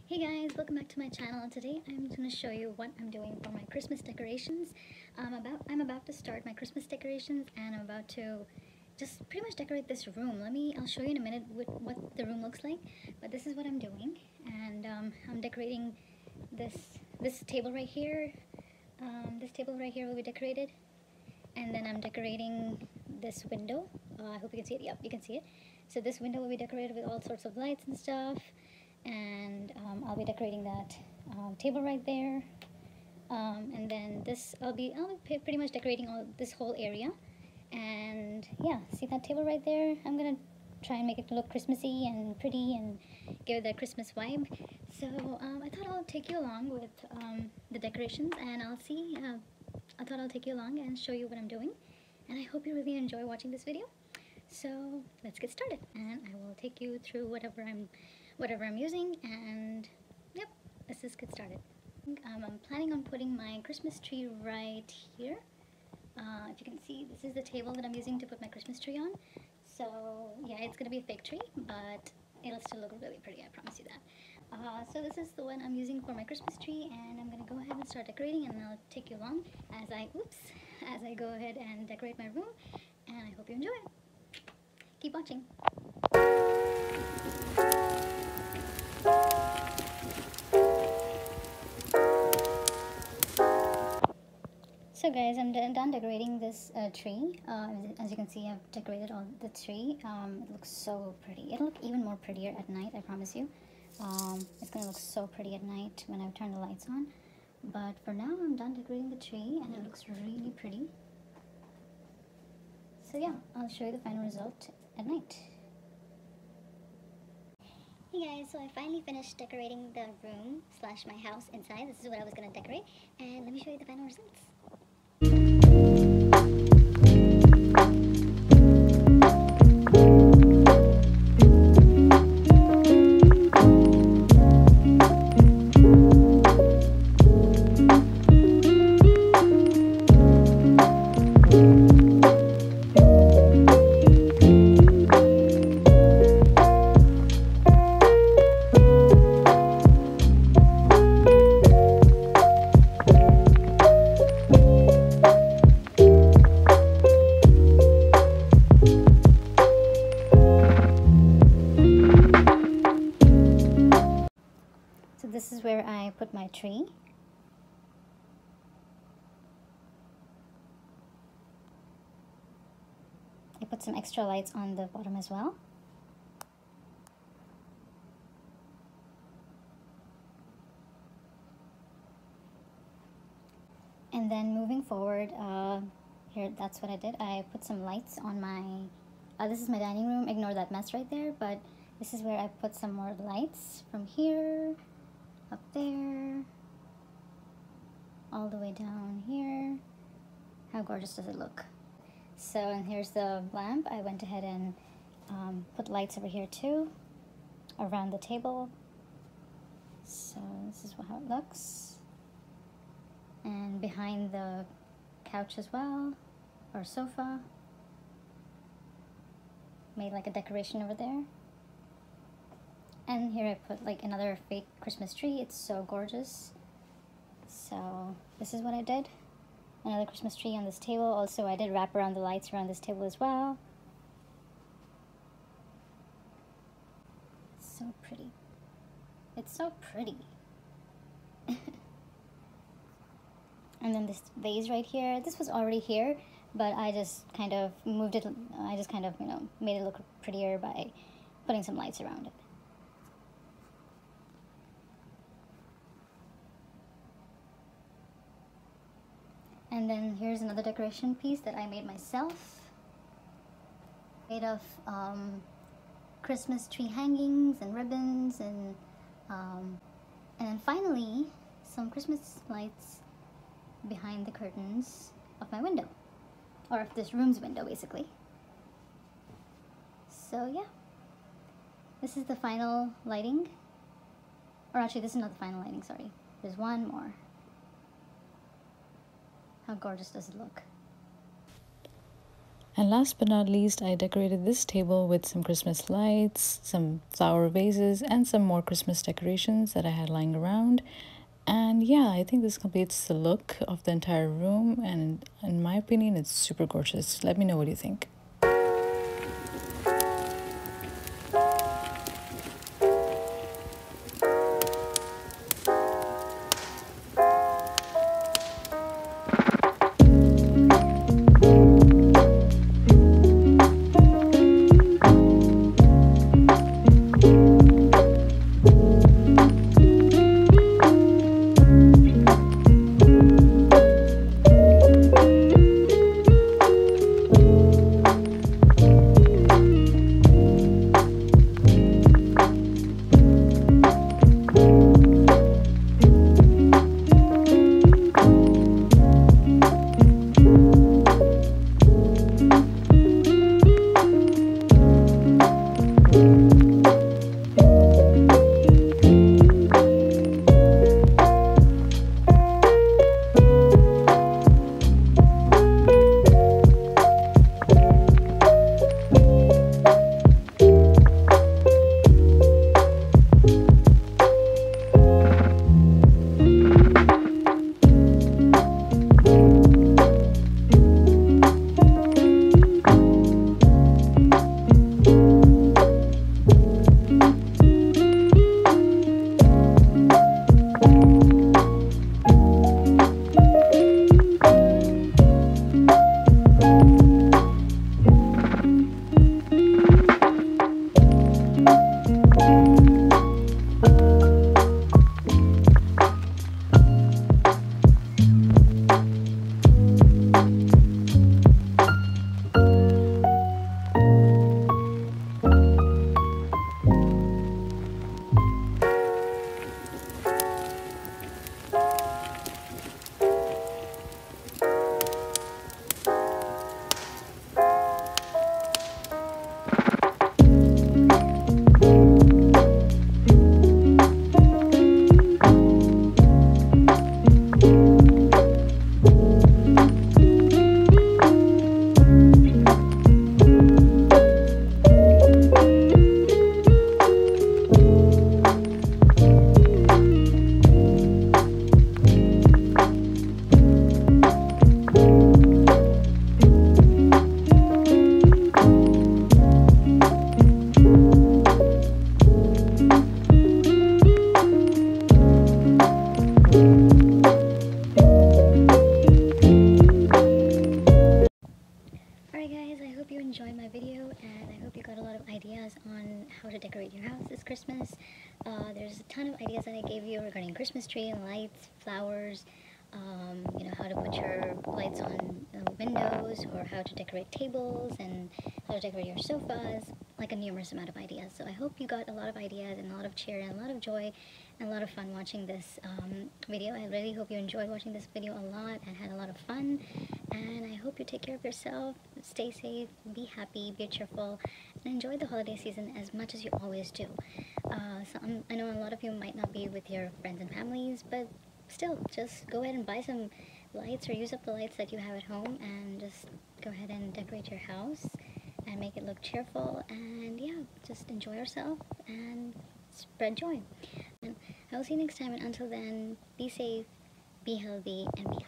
Hey guys, welcome back to my channel. Today I'm going to show you what I'm doing for my Christmas decorations. I'm about to start my Christmas decorations, and I'm about to just pretty much decorate this room. I'll show you in a minute what the room looks like, but this is what I'm doing. And I'm decorating this table right here. This table right here will be decorated, and then I'm decorating this window. I hope you can see it. Yep, you can see it. So this window will be decorated with all sorts of lights and stuff. And I'll be decorating that table right there, and then I'll be pretty much decorating this whole area. And yeah, see that table right there? I'm gonna try and make it look Christmassy and pretty and give it that Christmas vibe. So I thought I'll take you along with the decorations, and I thought I'll take you along and show you what I'm doing, and I hope you really enjoy watching this video. So let's get started, and I will take you through whatever I'm using, and yep, let's just get started. I'm planning on putting my Christmas tree right here. If you can see, this is the table that I'm using to put my Christmas tree on. So yeah, it's gonna be a fake tree, but it'll still look really pretty, I promise you that. So this is the one I'm using for my Christmas tree, and I'm gonna go ahead and start decorating, and I'll take you along as I go ahead and decorate my room, and I hope you enjoy it. Keep watching. So guys, I'm done decorating this tree. As you can see, I've decorated all the tree. It looks so pretty. It'll look even more prettier at night, I promise you. It's gonna look so pretty at night when I turn the lights on. But for now, I'm done decorating the tree, and it looks really pretty. So yeah, I'll show you the final result at night. Hey guys, so I finally finished decorating the room / my house inside. This is what I was gonna decorate, and let me show you the final results. This is where I put my tree. I put some extra lights on the bottom as well. And then moving forward, here, that's what I did. I put some lights on my, this is my dining room. Ignore that mess right there, but this is where I put some more lights from here, up there, all the way down here. How gorgeous does it look? So, and here's the lamp. I went ahead and put lights over here too, around the table. So this is how it looks. And behind the couch as well, or sofa. Made like a decoration over there. And here I put like another fake Christmas tree. It's so gorgeous. So this is what I did. Another Christmas tree on this table. Also, I did wrap around the lights around this table as well. It's so pretty. It's so pretty. And then this vase right here. This was already here, but I just kind of moved it. I just kind of, made it look prettier by putting some lights around it. And then here's another decoration piece that I made myself. Made of Christmas tree hangings and ribbons, and then finally some Christmas lights behind the curtains of my window, or of this room's window basically. So yeah, this is the final lighting, or actually this is not the final lighting, sorry, there's one more. How gorgeous does it look? And last but not least, I decorated this table with some Christmas lights, some flower vases, and some more Christmas decorations that I had lying around. And yeah, I think this completes the look of the entire room, and in my opinion, it's super gorgeous. Let me know what you think. Alright guys, I hope you enjoyed my video and I hope you got a lot of ideas on how to decorate your house this Christmas. There's a ton of ideas that I gave you regarding Christmas tree and lights, flowers, how to put your lights on windows, or how to decorate tables and how to decorate your sofas, like a numerous amount of ideas. So I hope you got a lot of ideas and a lot of cheer and a lot of joy and a lot of fun watching this video. I really hope you enjoyed watching this video a lot and had a lot of fun, and I hope you take care of yourself, stay safe, be happy, be cheerful, and enjoy the holiday season as much as you always do. I know a lot of you might not be with your friends and families, but still, just go ahead and buy some lights or use up the lights that you have at home and just go ahead and decorate your house and make it look cheerful, and yeah, just enjoy yourself and spread joy. And I will see you next time, and until then, be safe, be healthy, and be